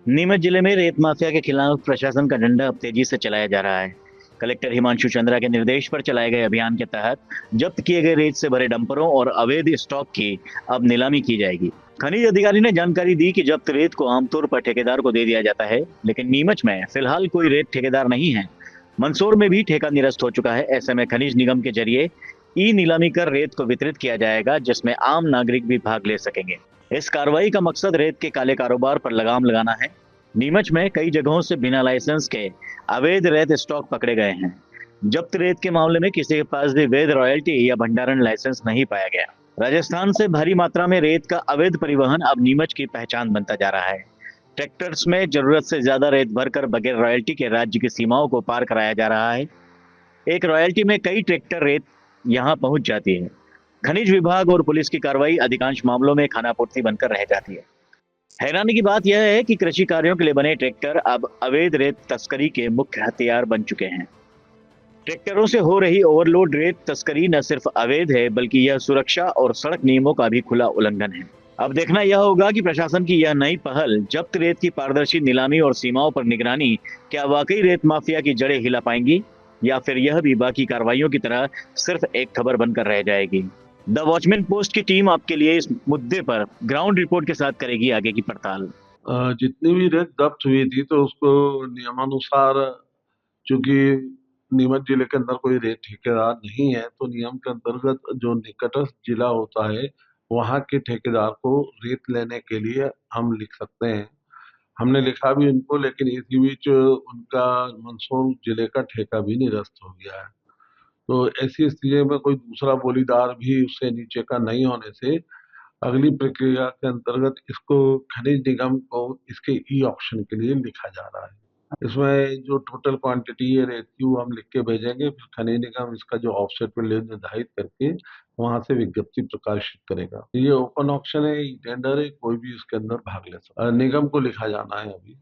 नीमच जिले में रेत माफिया के खिलाफ प्रशासन का डंडा अब तेजी से चलाया जा रहा है। कलेक्टर हिमांशु चंद्रा के निर्देश पर चलाए गए अभियान के तहत जब्त किए गए रेत से भरे डंपरों और अवैध स्टॉक की अब नीलामी की जाएगी। खनिज अधिकारी ने जानकारी दी कि जब्त रेत को आमतौर पर ठेकेदार को दे दिया जाता है, लेकिन नीमच में फिलहाल कोई रेत ठेकेदार नहीं है। मंदसौर में भी ठेका निरस्त हो चुका है। ऐसे में खनिज निगम के जरिए ई नीलामी कर रेत को वितरित किया जाएगा, जिसमें आम नागरिक भी भाग ले सकेंगे। इस कार्रवाई का मकसद रेत के काले कारोबार पर लगाम लगाना है। नीमच में कई जगहों से बिना लाइसेंस के अवैध रेत स्टॉक पकड़े गए हैं। जब्त रेत के मामले में किसी के पास भी वैध रॉयल्टी या भंडारण लाइसेंस नहीं पाया गया। राजस्थान से भारी मात्रा में रेत का अवैध परिवहन अब नीमच की पहचान बनता जा रहा है। ट्रैक्टर्स में जरूरत से ज्यादा रेत भरकर बगैर रॉयल्टी के राज्य की सीमाओं को पार कराया जा रहा है। एक रॉयल्टी में कई ट्रैक्टर रेत यहां पहुंच जाती है। खनिज विभाग और पुलिस की कार्रवाई अधिकांश मामलों में खानापूर्ति बनकर रह जाती है। हैरानी की बात यह है कि कृषि कार्यों के लिए बने ट्रैक्टर अब अवैध रेत तस्करी के मुख्य हथियार बन चुके हैं। ट्रैक्टरों से हो रही ओवरलोड रेत तस्करी न सिर्फ अवैध है, बल्कि यह सुरक्षा और सड़क नियमों का भी खुला उल्लंघन है। अब देखना यह होगा कि प्रशासन की यह नई पहल जब्त रेत की पारदर्शी नीलामी और सीमाओं पर निगरानी क्या वाकई रेत माफिया की जड़ें हिला पाएंगी, या फिर यह भी बाकी कार्रवाइयों की तरह सिर्फ एक खबर बनकर रह जाएगी। द वॉचमैन पोस्ट की टीम आपके लिए इस मुद्दे पर ग्राउंड रिपोर्ट के साथ करेगी आगे की पड़ताल। जितनी भी रेत जब्त हुई थी तो उसको नियमानुसार, चूंकि नीमच जिले के अंदर कोई रेत ठेकेदार नहीं है, तो नियम के अंतर्गत जो निकटस्थ जिला होता है वहां के ठेकेदार को रेत लेने के लिए हम लिख सकते हैं। हमने लिखा भी उनको, लेकिन इसी बीच उनका मंदसौर जिले का ठेका भी निरस्त हो गया है। तो ऐसी स्थिति में कोई दूसरा बोलीदार भी उससे नीचे का नहीं होने से अगली प्रक्रिया के अंतर्गत इसको खनिज निगम को इसके ई ऑक्शन के लिए लिखा जा रहा है। इसमें जो टोटल क्वांटिटी है रेत की वो हम लिख के भेजेंगे, फिर खनिज निगम इसका जो ऑफसेट वैल्यू निर्धारित करके वहां से विज्ञप्ति प्रकाशित करेगा। ये ओपन ऑक्शन है, टेंडर है, कोई भी इसके अंदर भाग ले सकता है। निगम को लिखा जाना है अभी।